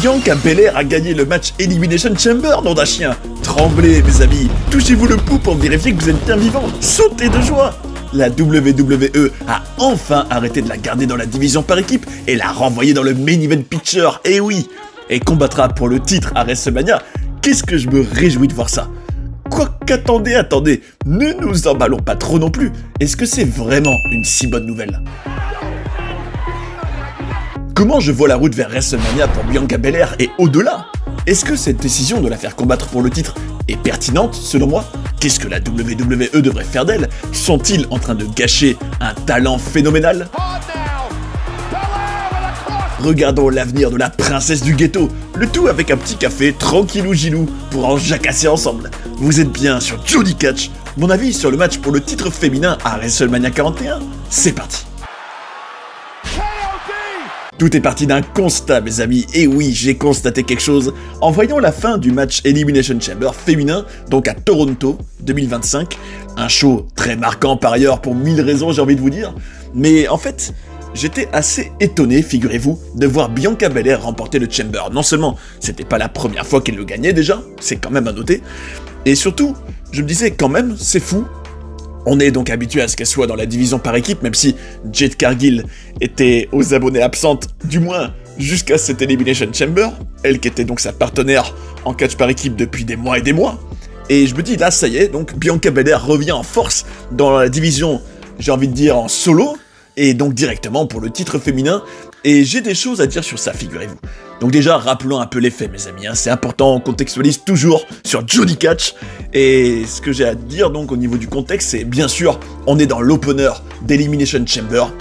Bianca Belair a gagné le match Elimination Chamber, nom d'un chien. Tremblez, mes amis, touchez-vous le pouls pour vérifier que vous êtes bien vivant. Sautez de joie. La WWE a enfin arrêté de la garder dans la division par équipe et l'a renvoyée dans le main event picture, et oui, et combattra pour le titre à WrestleMania. Qu'est-ce que je me réjouis de voir ça. Quoique, attendez, ne nous emballons pas trop non plus. Est-ce que c'est vraiment une si bonne nouvelle? Comment je vois la route vers WrestleMania pour Bianca Belair et au-delà? Est-ce que cette décision de la faire combattre pour le titre est pertinente selon moi? Qu'est-ce que la WWE devrait faire d'elle? Sont-ils en train de gâcher un talent phénoménal? Regardons l'avenir de la princesse du ghetto, le tout avec un petit café tranquillou gilou pour en jacasser ensemble. Vous êtes bien sur Jody Catch, mon avis sur le match pour le titre féminin à WrestleMania 41, c'est parti. Tout est parti d'un constat, mes amis, et oui, j'ai constaté quelque chose en voyant la fin du match Elimination Chamber féminin, donc à Toronto 2025, un show très marquant par ailleurs pour 1000 raisons, j'ai envie de vous dire, mais en fait, j'étais assez étonné, figurez-vous, de voir Bianca Belair remporter le Chamber. Non seulement c'était pas la première fois qu'elle le gagnait déjà, c'est quand même à noter, et surtout, je me disais quand même, c'est fou. On est donc habitué à ce qu'elle soit dans la division par équipe, même si Jade Cargill était aux abonnés absentes, du moins jusqu'à cette Elimination Chamber, elle qui était donc sa partenaire en catch par équipe depuis des mois et des mois. Et je me dis, là, ça y est, donc Bianca Belair revient en force dans la division, j'ai envie de dire, en solo, et donc directement pour le titre féminin, et j'ai des choses à dire sur ça, figurez-vous. Donc déjà, rappelons un peu les faits, mes amis, hein. C'est important, on contextualise toujours sur Jody Catch, et ce que j'ai à dire donc au niveau du contexte, c'est bien sûr, on est dans l'opener d'Elimination Chamber,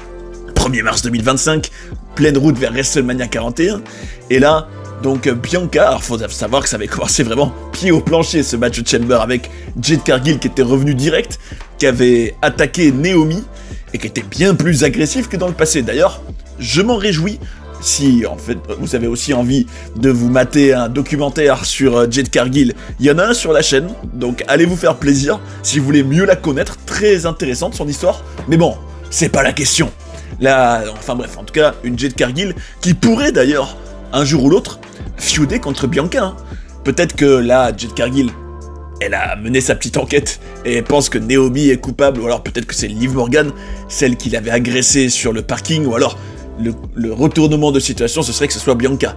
1er mars 2025, pleine route vers WrestleMania 41, et là, donc Bianca, alors faut savoir que ça avait commencé vraiment pied au plancher ce match de Chamber avec Jade Cargill qui était revenu direct, qui avait attaqué Naomi, et qui était bien plus agressif que dans le passé. D'ailleurs, je m'en réjouis. Si, en fait, vous avez aussi envie de vous mater un documentaire sur Jade Cargill, il y en a un sur la chaîne, donc allez vous faire plaisir si vous voulez mieux la connaître. Très intéressante son histoire, mais bon, c'est pas la question. Là, enfin bref, en tout cas, une Jade Cargill qui pourrait d'ailleurs, un jour ou l'autre, feuder contre Bianca. Hein. Peut-être que là, Jade Cargill, elle a mené sa petite enquête et pense que Naomi est coupable, ou alors peut-être que c'est Liv Morgan, celle qui l'avait agressée sur le parking, ou alors le retournement de situation, ce serait que ce soit Bianca.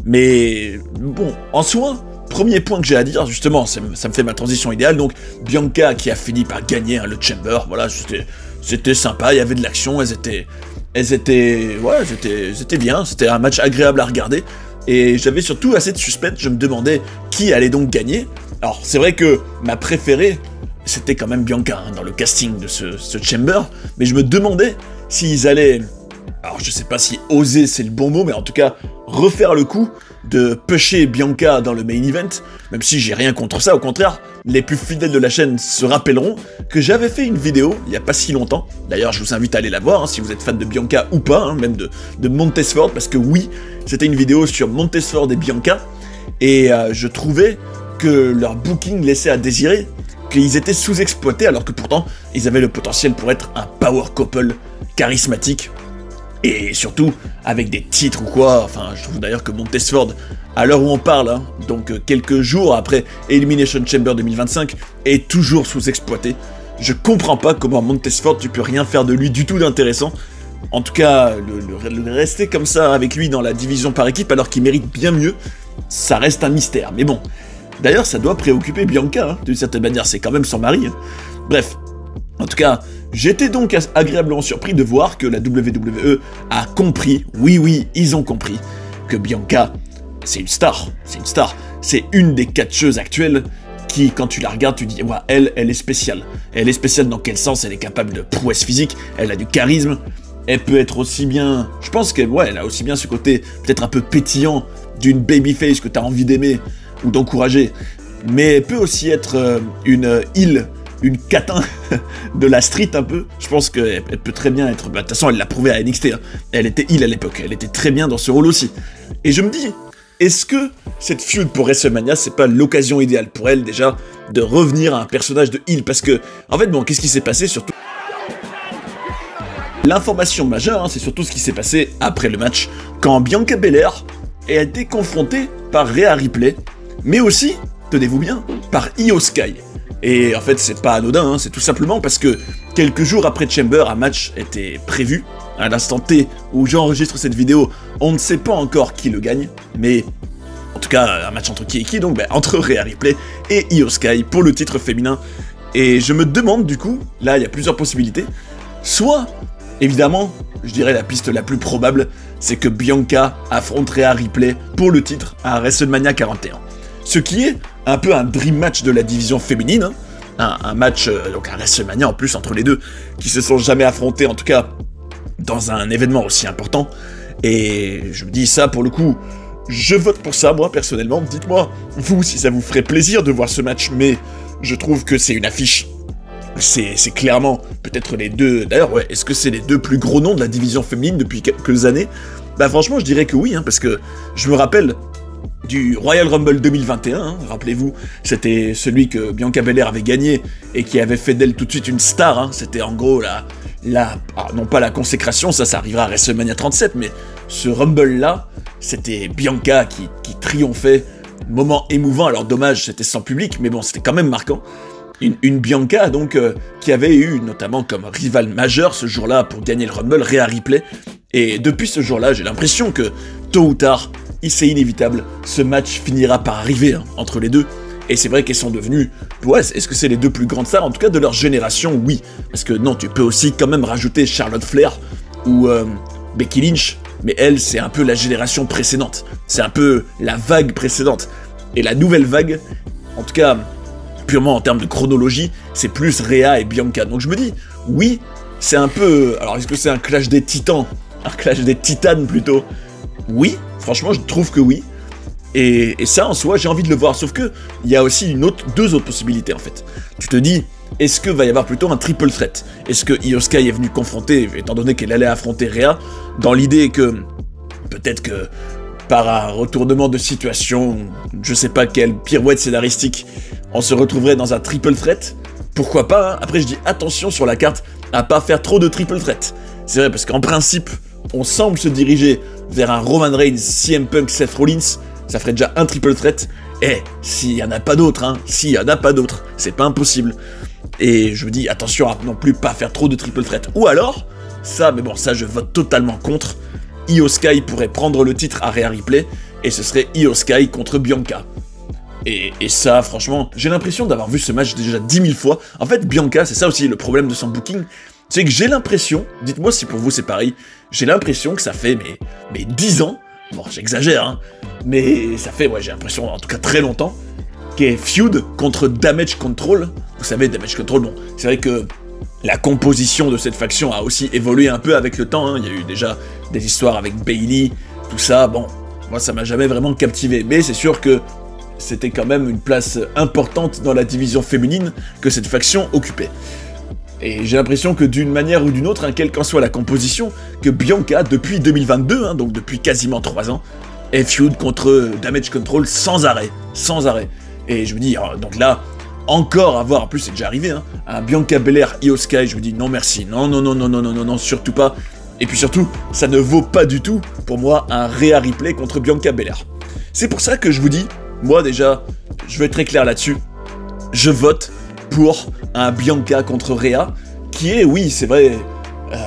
Mais bon, en soi, premier point que j'ai à dire, justement, ça me fait ma transition idéale, donc Bianca qui a fini par gagner le Chamber, voilà, c'était sympa, il y avait de l'action, elles étaient bien, c'était un match agréable à regarder, et j'avais surtout assez de suspense, je me demandais qui allait donc gagner. Alors, c'est vrai que ma préférée, c'était quand même Bianca, hein, dans le casting de ce Chamber, mais je me demandais s'ils allaient, alors je sais pas si oser c'est le bon mot, mais en tout cas, refaire le coup de pusher Bianca dans le main event, même si j'ai rien contre ça, au contraire, les plus fidèles de la chaîne se rappelleront que j'avais fait une vidéo, il y a pas si longtemps, d'ailleurs je vous invite à aller la voir, hein, si vous êtes fan de Bianca ou pas, hein, même de Montez-Ford, parce que oui, c'était une vidéo sur Montez-Ford et Bianca, et je trouvais que leur booking laissait à désirer, qu'ils étaient sous-exploités alors que pourtant ils avaient le potentiel pour être un power couple charismatique et surtout avec des titres ou quoi. Enfin, je trouve d'ailleurs que Montez-Ford, à l'heure où on parle, hein, donc quelques jours après Elimination Chamber 2025, est toujours sous-exploité. Je comprends pas comment Montez-Ford, tu peux rien faire de lui du tout d'intéressant. En tout cas, le rester comme ça avec lui dans la division par équipe alors qu'il mérite bien mieux, ça reste un mystère. Mais bon. D'ailleurs, ça doit préoccuper Bianca, hein, d'une certaine manière, c'est quand même son mari. Hein. Bref, en tout cas, j'étais donc agréablement surpris de voir que la WWE a compris, oui, ils ont compris, que Bianca, c'est une star, c'est une des catcheuses actuelles qui, quand tu la regardes, tu dis, ouais, elle est spéciale. Elle est spéciale dans quel sens? Elle est capable de prouesse physique, elle a du charisme, elle peut être aussi bien, je pense qu'elle a aussi bien ce côté peut-être un peu pétillant d'une babyface que tu as envie d'aimer, ou d'encourager, mais elle peut aussi être une une catin de la street un peu. Je pense qu'elle peut très bien être, de toute façon elle l'a prouvé à NXT, hein. Elle était heel à l'époque, elle était très bien dans ce rôle aussi. Et je me dis, est-ce que cette feud pour WrestleMania, c'est pas l'occasion idéale pour elle déjà de revenir à un personnage de heel? Parce que, en fait, bon, qu'est-ce qui s'est passé surtout? L'information majeure, hein, c'est surtout ce qui s'est passé après le match, quand Bianca Belair a été confronté par Rhea Ripley, mais aussi, tenez-vous bien, par Io Sky. Et en fait, c'est pas anodin, hein, c'est tout simplement parce que quelques jours après Chamber, un match était prévu. À l'instant T où j'enregistre cette vidéo, on ne sait pas encore qui le gagne, mais en tout cas, un match entre qui et qui, donc entre Rhea Ripley et Io Sky pour le titre féminin. Et je me demande du coup, là il y a plusieurs possibilités, soit, évidemment, je dirais la piste la plus probable, c'est que Bianca affronte Rhea Ripley pour le titre à WrestleMania 41. Ce qui est un peu un dream match de la division féminine, hein. Un match, donc un WrestleMania en plus entre les deux, qui se sont jamais affrontés, en tout cas dans un événement aussi important. Et je me dis ça pour le coup, je vote pour ça moi personnellement. Dites-moi vous si ça vous ferait plaisir de voir ce match, mais je trouve que c'est une affiche. C'est clairement peut-être les deux. D'ailleurs ouais, est-ce que c'est les deux plus gros noms de la division féminine depuis quelques années? Bah franchement je dirais que oui, hein, parce que je me rappelle du Royal Rumble 2021, hein, rappelez-vous, c'était celui que Bianca Belair avait gagné et qui avait fait d'elle tout de suite une star, hein. C'était en gros non pas la consécration, ça arrivera à WrestleMania 37, mais ce Rumble-là, c'était Bianca qui triomphait, moment émouvant, alors dommage, c'était sans public, mais bon, c'était quand même marquant. Une Bianca, donc, qui avait eu notamment comme rival majeur ce jour-là pour gagner le Rumble, Rhea Ripley, et depuis ce jour-là, j'ai l'impression que, tôt ou tard, c'est inévitable, ce match finira par arriver hein, entre les deux. Et c'est vrai qu'elles sont devenues, ouais, est-ce que c'est les deux plus grandes stars? En tout cas de leur génération, oui. Parce que non, tu peux aussi quand même rajouter Charlotte Flair ou Becky Lynch, mais elle, c'est un peu la génération précédente. C'est un peu la vague précédente. Et la nouvelle vague, en tout cas, purement en termes de chronologie, c'est plus Rhea et Bianca. Donc je me dis, oui, c'est un peu... Alors est-ce que c'est un clash des titans? Un clash des titanes plutôt? Oui, franchement, je trouve que oui. Et ça, en soi, j'ai envie de le voir. Sauf que il y a aussi deux autres possibilités, en fait. Tu te dis, est-ce que va y avoir plutôt un triple threat? Est-ce que Io Sky est venu confronter, étant donné qu'elle allait affronter Rhea, dans l'idée que, peut-être que, par un retournement de situation, je sais pas quelle pirouette scénaristique, on se retrouverait dans un triple threat? Pourquoi pas, hein? Après, je dis attention sur la carte à pas faire trop de triple threat. C'est vrai, parce qu'en principe, on semble se diriger vers un Roman Reigns, CM Punk, Seth Rollins. Ça ferait déjà un triple threat, et s'il y en a pas d'autres, hein, s'il y en a pas d'autres, c'est pas impossible. Et je me dis, attention à non plus pas faire trop de triple threat. Ou alors, ça, mais bon, ça je vote totalement contre, Io Sky pourrait prendre le titre à Rhea Ripley, et ce serait Io Sky contre Bianca. Et ça, franchement, j'ai l'impression d'avoir vu ce match déjà 10 000 fois. En fait, Bianca, c'est ça aussi le problème de son booking, c'est que j'ai l'impression, dites-moi si pour vous c'est pareil, j'ai l'impression que ça fait mais 10 ans, bon j'exagère, hein, mais ça fait, ouais j'ai l'impression en tout cas très longtemps, qu'est feud contre Damage Control. Vous savez, Damage Control, bon, c'est vrai que la composition de cette faction a aussi évolué un peu avec le temps, hein. Il y a eu déjà des histoires avec Bayley, tout ça, bon, moi ça m'a jamais vraiment captivé, mais c'est sûr que c'était quand même une place importante dans la division féminine que cette faction occupait. Et j'ai l'impression que d'une manière ou d'une autre, hein, quelle qu'en soit la composition, que Bianca, depuis 2022, hein, donc depuis quasiment 3 ans, est feud contre Damage Control sans arrêt, sans arrêt. Et je me dis, donc là, encore avoir, en plus c'est déjà arrivé, hein, un Bianca Belair, Io Sky, je me dis non merci, non, surtout pas. Et puis surtout, ça ne vaut pas du tout, pour moi, un Rhea Ripley contre Bianca Belair. C'est pour ça que je vous dis, moi déjà, je vais être très clair là-dessus, je vote pour un Bianca contre Rhea, qui est, oui, c'est vrai,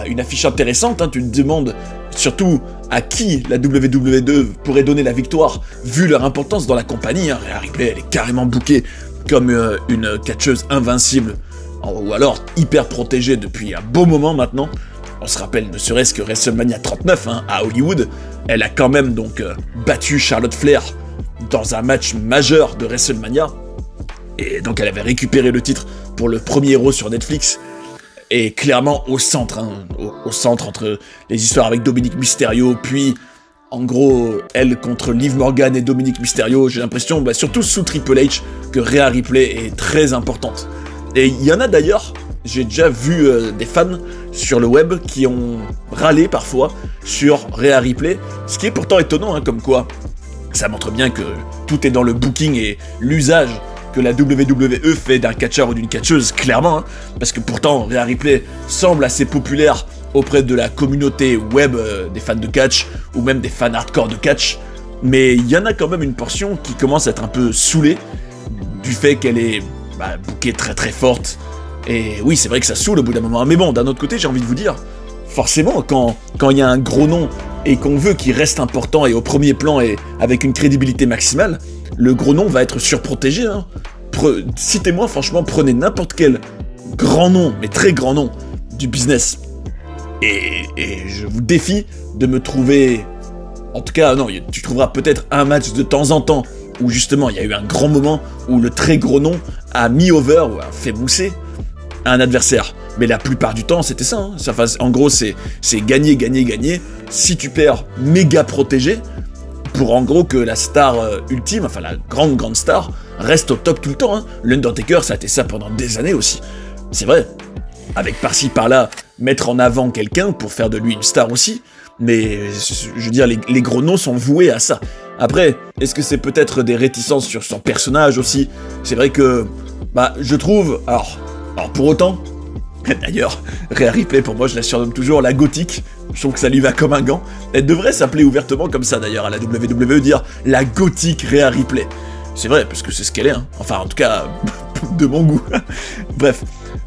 une affiche intéressante, hein, tu te demandes surtout à qui la WWE pourrait donner la victoire, vu leur importance dans la compagnie, hein. Rhea Ripley, elle est carrément bookée comme une catcheuse invincible, ou alors hyper protégée depuis un beau moment maintenant. On se rappelle ne serait-ce que WrestleMania 39, hein, à Hollywood, elle a quand même donc battu Charlotte Flair dans un match majeur de WrestleMania, et donc elle avait récupéré le titre pour le premier Raw sur Netflix, et clairement au centre, hein, au centre entre les histoires avec Dominic Mysterio, puis en gros elle contre Liv Morgan et Dominic Mysterio, j'ai l'impression, surtout sous Triple H, que Rhea Ripley est très importante. Et il y en a d'ailleurs, j'ai déjà vu des fans sur le web qui ont râlé parfois sur Rhea Ripley, ce qui est pourtant étonnant, hein, comme quoi ça montre bien que tout est dans le booking et l'usage que la WWE fait d'un catcheur ou d'une catcheuse, clairement, hein, parce que pourtant Rhea Ripley semble assez populaire auprès de la communauté web des fans de catch, ou même des fans hardcore de catch, mais il y en a quand même une portion qui commence à être un peu saoulée du fait qu'elle est bookée très très forte. Et oui, c'est vrai que ça saoule au bout d'un moment. Mais bon, d'un autre côté, j'ai envie de vous dire, forcément, quand il y a un gros nom et qu'on veut qu'il reste important et au premier plan et avec une crédibilité maximale, le gros nom va être surprotégé. Hein. Citez-moi, franchement, prenez n'importe quel grand nom, mais très grand nom, du business. Et je vous défie de me trouver... En tout cas, non, tu trouveras peut-être un match de temps en temps où justement il y a eu un grand moment où le très gros nom a mis over ou a fait mousser un adversaire. Mais la plupart du temps, c'était ça. Hein. Enfin, en gros, c'est gagner, gagner, gagner. Si tu perds, méga protégé, pour en gros que la star ultime, enfin la grande star, reste au top tout le temps. Hein. L'Undertaker, ça a été ça pendant des années aussi. C'est vrai. Avec par-ci, par-là, mettre en avant quelqu'un pour faire de lui une star aussi. Mais, je veux dire, les gros noms sont voués à ça. Après, est-ce que c'est peut-être des réticences sur son personnage aussi? C'est vrai que, je trouve... Alors pour autant... D'ailleurs, Rhea Ripley, pour moi, je la surnomme toujours la gothique. Je trouve que ça lui va comme un gant. Elle devrait s'appeler ouvertement comme ça, d'ailleurs, à la WWE, dire la gothique Rhea Ripley. C'est vrai, parce que c'est ce qu'elle est, hein. Enfin, en tout cas, de mon goût. Bref.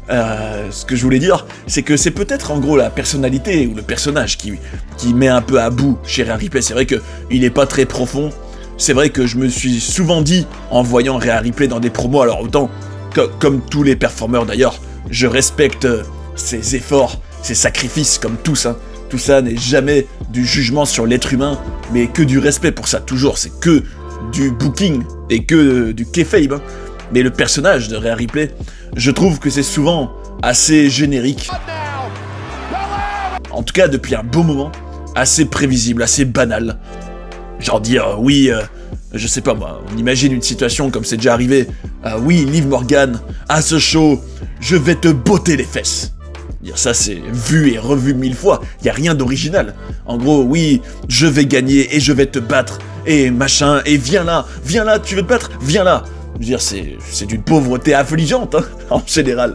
Ce que je voulais dire, c'est que c'est peut-être en gros la personnalité ou le personnage qui met un peu à bout chez Rhea Ripley. C'est vrai qu'il n'est pas très profond. C'est vrai que je me suis souvent dit, en voyant Rhea Ripley dans des promos, alors autant, comme tous les performeurs d'ailleurs, je respecte ses efforts, ses sacrifices, comme tous. Hein. Tout ça n'est jamais du jugement sur l'être humain, mais que du respect pour ça, toujours. C'est que du booking et que du kayfabe. Hein. Mais le personnage de Rhea Ripley, je trouve que c'est souvent assez générique. En tout cas, depuis un beau moment, assez prévisible, assez banal. Genre dire, oui, je sais pas moi, on imagine une situation comme c'est déjà arrivé. Oui, Liv Morgan, à ce show, je vais te botter les fesses. Dire ça, c'est vu et revu 1000 fois, y a rien d'original. En gros, oui, je vais gagner et je vais te battre, et machin, et viens là, tu veux te battre, viens là. Je veux dire, c'est d'une pauvreté affligeante, hein, en général.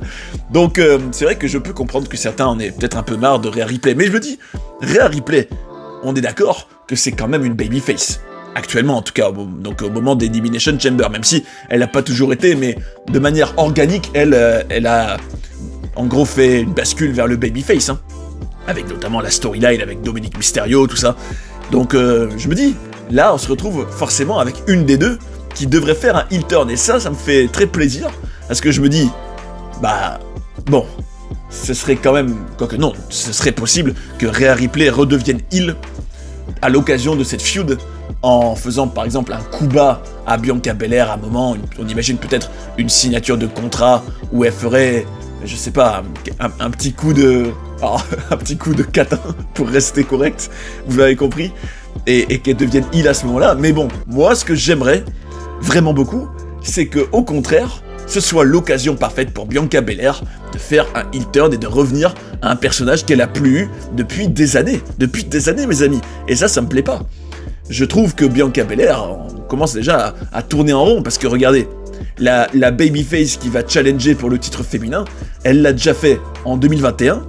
Donc, c'est vrai que je peux comprendre que certains en aient peut-être un peu marre de Rhea Ripley. Mais je me dis, Rhea Ripley, on est d'accord que c'est quand même une babyface. Actuellement, en tout cas, donc au moment d'Elimination Chamber. Même si elle n'a pas toujours été, mais de manière organique, elle a en gros fait une bascule vers le babyface. Hein, avec notamment la storyline avec Dominic Mysterio, tout ça. Donc, je me dis, là, on se retrouve forcément avec une des deux qui devrait faire un heel turn, et ça me fait très plaisir, parce que je me dis, bon, ce serait quand même, quoique non, ce serait possible que Rhea Ripley redevienne heel à l'occasion de cette feud, en faisant par exemple un coup bas à Bianca Belair à un moment, on imagine peut-être une signature de contrat, où elle ferait, je sais pas, un petit coup de... un petit coup de catin, pour rester correct, vous l'avez compris, et qu'elle devienne heel à ce moment-là, mais bon, moi ce que j'aimerais vraiment beaucoup, c'est que au contraire, ce soit l'occasion parfaite pour Bianca Belair de faire un heel turn et de revenir à un personnage qu'elle a plus eu depuis des années, mes amis. Et ça me plaît pas. Je trouve que Bianca Belair, on commence déjà à tourner en rond, parce que regardez, la babyface qui va challenger pour le titre féminin, elle l'a déjà fait en 2021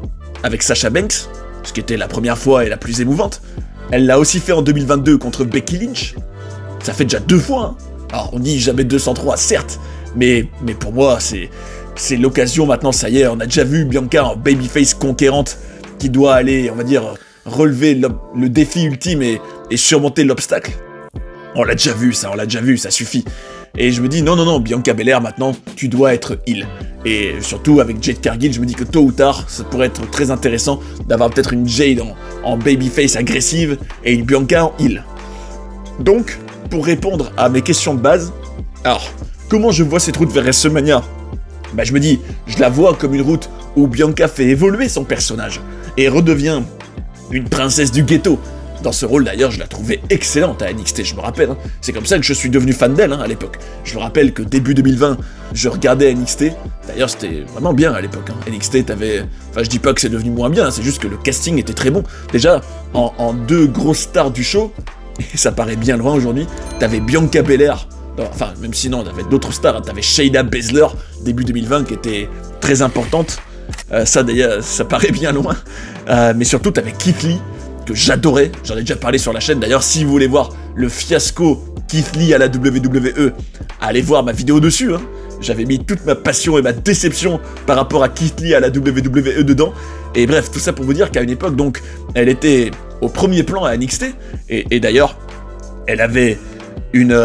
avec Sasha Banks, ce qui était la première fois et la plus émouvante. Elle l'a aussi fait en 2022 contre Becky Lynch. Ça fait déjà 2 fois, hein. Alors, on dit jamais 203, certes, mais pour moi, c'est l'occasion maintenant, ça y est, on a déjà vu Bianca en babyface conquérante qui doit aller, on va dire, relever le défi ultime et surmonter l'obstacle. On l'a déjà vu, ça suffit. Et je me dis, non, Bianca Belair, maintenant, tu dois être heel. Et surtout, avec Jade Cargill, je me dis que tôt ou tard, ça pourrait être très intéressant d'avoir peut-être une Jade en babyface agressive et une Bianca en heel. Donc, pour répondre à mes questions de base, alors, comment je vois cette route vers WrestleMania? Je me dis, je la vois comme une route où Bianca fait évoluer son personnage et redevient une princesse du ghetto. Dans ce rôle d'ailleurs, je la trouvais excellente à NXT, je me rappelle. Hein. C'est comme ça que je suis devenu fan d'elle à l'époque. Je me rappelle que début 2020, je regardais NXT. D'ailleurs, c'était vraiment bien à l'époque. Hein. NXT, t'avais... Enfin, je dis pas que c'est devenu moins bien, c'est juste que le casting était très bon. Déjà, en 2 grosses stars du show, et ça paraît bien loin aujourd'hui, t'avais Bianca Belair. Enfin, même sinon, t'avais d'autres stars. Hein. T'avais Shayna Baszler, début 2020, qui était très importante. Ça, d'ailleurs, ça paraît bien loin. Mais surtout, t'avais Keith Lee, que j'adorais, j'en ai déjà parlé sur la chaîne, d'ailleurs si vous voulez voir le fiasco Keith Lee à la WWE, allez voir ma vidéo dessus, hein. J'avais mis toute ma passion et ma déception par rapport à Keith Lee à la WWE dedans, et bref, tout ça pour vous dire qu'à une époque, donc, elle était au premier plan à NXT, et d'ailleurs, elle avait une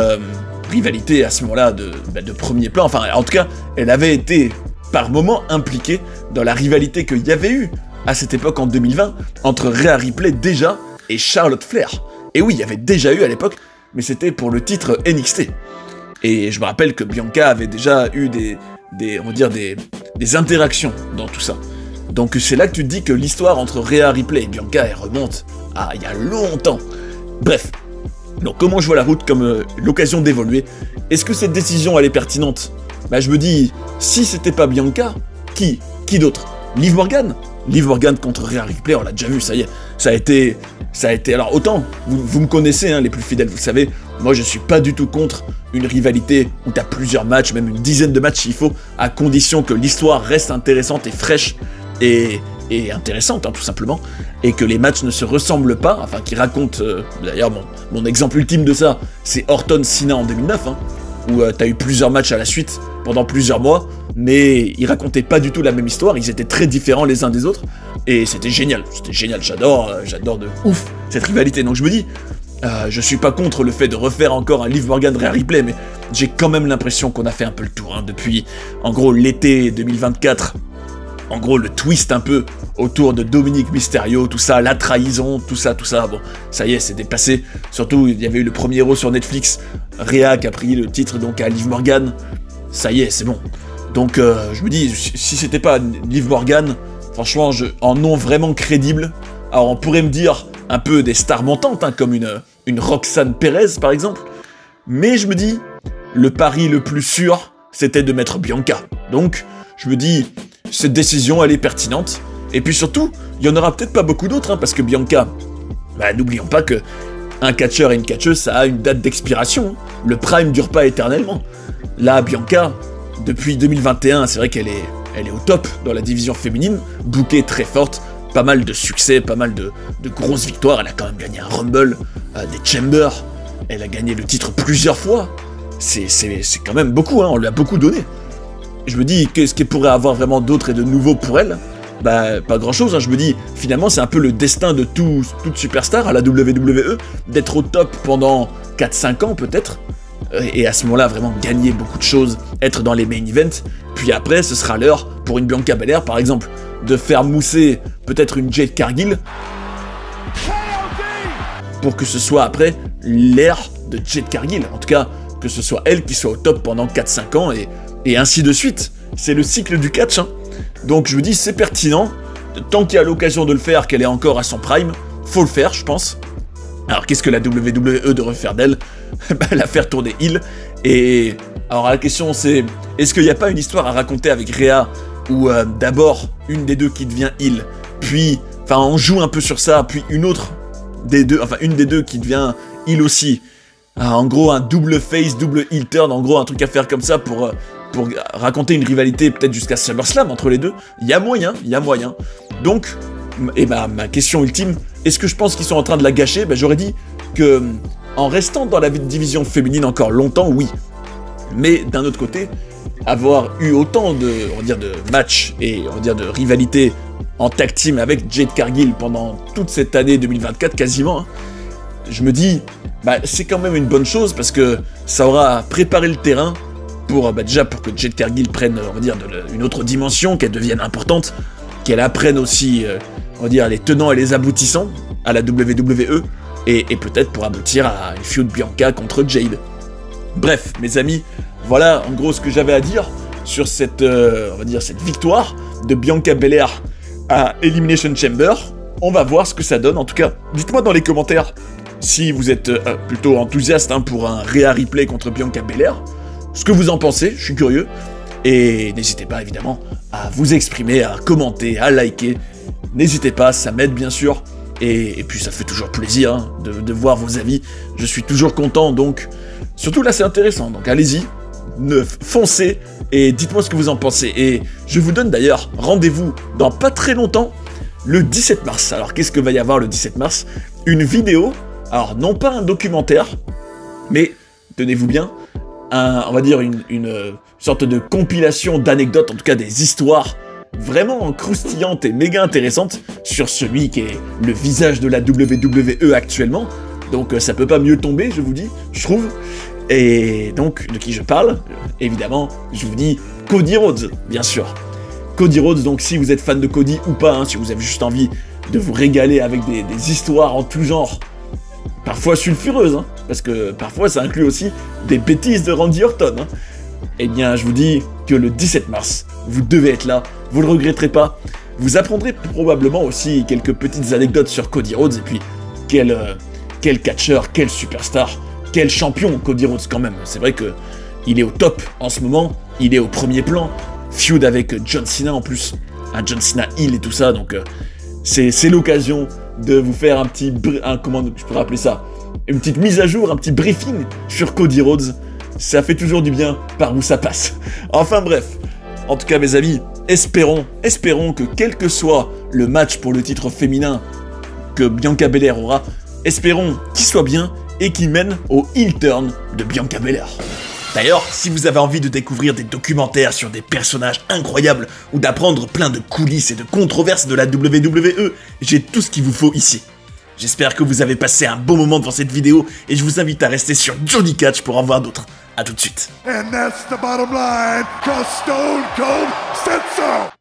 rivalité à ce moment-là de premier plan, enfin, en tout cas, elle avait été par moments impliquée dans la rivalité qu'il y avait eu à cette époque en 2020, entre Rhea Ripley déjà et Charlotte Flair. Et oui, il y avait déjà eu à l'époque, mais c'était pour le titre NXT. Et je me rappelle que Bianca avait déjà eu des interactions dans tout ça. Donc c'est là que tu te dis que l'histoire entre Rhea Ripley et Bianca, elle remonte à il y a longtemps. Bref, donc comment je vois la route comme l'occasion d'évoluer? Est-ce que cette décision, elle est pertinente? Bah je me dis, si c'était pas Bianca, qui d'autre? Liv Morgan? Liv Morgan contre Rhea Ripley, on l'a déjà vu, ça y est, ça a été, alors autant, vous me connaissez, hein, les plus fidèles, vous le savez, moi je suis pas du tout contre une rivalité où t'as plusieurs matchs, même une dizaine de matchs s'il faut, à condition que l'histoire reste intéressante et fraîche, et intéressante, hein, tout simplement, et que les matchs ne se ressemblent pas, enfin, qui racontent, d'ailleurs, mon exemple ultime de ça, c'est Orton-Cena en 2009, hein, où t'as eu plusieurs matchs à la suite, pendant plusieurs mois, mais ils racontaient pas du tout la même histoire, ils étaient très différents les uns des autres, et c'était génial, j'adore de ouf cette rivalité, donc je me dis, je suis pas contre le fait de refaire encore un Liv Morgan Rhea Ripley, mais j'ai quand même l'impression qu'on a fait un peu le tour, hein, depuis, en gros, l'été 2024, en gros, le twist un peu autour de Dominic Mysterio, tout ça, la trahison, tout ça, bon, ça y est, c'est dépassé. Surtout, il y avait eu le premier héros sur Netflix, Rhea qui a pris le titre donc à Liv Morgan. Ça y est, c'est bon. Donc, je me dis, si c'était pas Liv Morgan, franchement, en nom vraiment crédible, alors on pourrait me dire un peu des stars montantes, hein, comme une Roxanne Perez, par exemple, mais je me dis, le pari le plus sûr, c'était de mettre Bianca. Donc, je me dis, cette décision, elle est pertinente. Et puis surtout, il y en aura peut-être pas beaucoup d'autres, hein, parce que Bianca, bah, n'oublions pas que un catcheur et une catcheuse, ça a une date d'expiration. Hein. Le prime dure pas éternellement. Là, Bianca, depuis 2021, c'est vrai qu'elle est au top dans la division féminine, bookée très forte, pas mal de succès, pas mal de grosses victoires. Elle a quand même gagné un Rumble, des Chambers, elle a gagné le titre plusieurs fois. C'est quand même beaucoup, hein, on lui a beaucoup donné. Je me dis, qu'est-ce qu'elle pourrait avoir vraiment d'autre et de nouveau pour elle? Bah, pas grand-chose, hein. Je me dis, finalement, c'est un peu le destin de toute superstar à la WWE, d'être au top pendant 4-5 ans, peut-être, et à ce moment-là, vraiment gagner beaucoup de choses, être dans les main events, puis après, ce sera l'heure, pour une Bianca Belair, par exemple, de faire mousser peut-être une Jade Cargill, pour que ce soit après l'ère de Jade Cargill, en tout cas, que ce soit elle qui soit au top pendant 4-5 ans, et ainsi de suite. C'est le cycle du catch, hein. Donc je me dis, c'est pertinent, tant qu'il y a l'occasion de le faire, qu'elle est encore à son prime, faut le faire, je pense. Alors qu'est-ce que la WWE devrait faire d'elle? Bah, la faire tourner heel. Et alors la question c'est, est-ce qu'il n'y a pas une histoire à raconter avec Rhea, où d'abord une des deux qui devient heel, puis, enfin on joue un peu sur ça, puis une des deux qui devient heel aussi. En gros un double face, double heel turn, en gros un truc à faire comme ça pour raconter une rivalité peut-être jusqu'à SummerSlam entre les deux, il y a moyen. Donc, ma question ultime, est-ce que je pense qu'ils sont en train de la gâcher? Bah, j'aurais dit que, en restant dans la division féminine encore longtemps, oui. Mais d'un autre côté, avoir eu autant de matchs et de rivalités en tag team avec Jade Cargill pendant toute cette année 2024 quasiment, hein, je me dis, bah, c'est quand même une bonne chose parce que ça aura préparé le terrain pour déjà pour que Jade Cargill prenne une autre dimension, qu'elle devienne importante, qu'elle apprenne aussi les tenants et les aboutissants à la WWE et peut-être pour aboutir à une feud Bianca contre Jade. Bref, mes amis, voilà en gros ce que j'avais à dire sur cette victoire de Bianca Belair à Elimination Chamber. On va voir ce que ça donne. En tout cas, dites-moi dans les commentaires si vous êtes plutôt enthousiaste, hein, pour un Rhea Ripley contre Bianca Belair. Ce que vous en pensez, je suis curieux. Et n'hésitez pas évidemment à vous exprimer, à commenter, à liker. N'hésitez pas, ça m'aide bien sûr. Et puis ça fait toujours plaisir, hein, de voir vos avis. Je suis toujours content, donc surtout là c'est intéressant. Donc allez-y, foncez et dites-moi ce que vous en pensez. Et je vous donne d'ailleurs rendez-vous dans pas très longtemps le 17 mars. Alors qu'est-ce que va y avoir le 17 mars? Une vidéo, alors non pas un documentaire, mais tenez-vous bien, on va dire une sorte de compilation d'anecdotes, en tout cas des histoires vraiment croustillantes et méga intéressantes sur celui qui est le visage de la WWE actuellement. Donc ça peut pas mieux tomber, je vous dis, je trouve. Et donc, de qui je parle? Évidemment, je vous dis Cody Rhodes, bien sûr. Cody Rhodes, donc si vous êtes fan de Cody ou pas, hein, si vous avez juste envie de vous régaler avec des histoires en tout genre, parfois sulfureuses, hein, parce que parfois ça inclut aussi des bêtises de Randy Orton, hein. Eh bien, je vous dis que le 17 mars, vous devez être là, vous le regretterez pas. Vous apprendrez probablement aussi quelques petites anecdotes sur Cody Rhodes, et puis quel catcheur, quel superstar, quel champion Cody Rhodes quand même. C'est vrai que il est au top en ce moment, il est au premier plan, feud avec John Cena en plus, un John Cena heel et tout ça, donc c'est l'occasion de vous faire un petit, comment je pourrais appeler ça, une petite mise à jour, un petit briefing sur Cody Rhodes. Ça fait toujours du bien par où ça passe. Enfin bref, en tout cas mes amis, espérons que quel que soit le match pour le titre féminin que Bianca Belair aura, espérons qu'il soit bien et qu'il mène au heel turn de Bianca Belair. D'ailleurs, si vous avez envie de découvrir des documentaires sur des personnages incroyables ou d'apprendre plein de coulisses et de controverses de la WWE, j'ai tout ce qu'il vous faut ici. J'espère que vous avez passé un bon moment devant cette vidéo et je vous invite à rester sur Johnny Catch pour en voir d'autres. A tout de suite. And that's the bottom line, 'cause Stone Cold said so.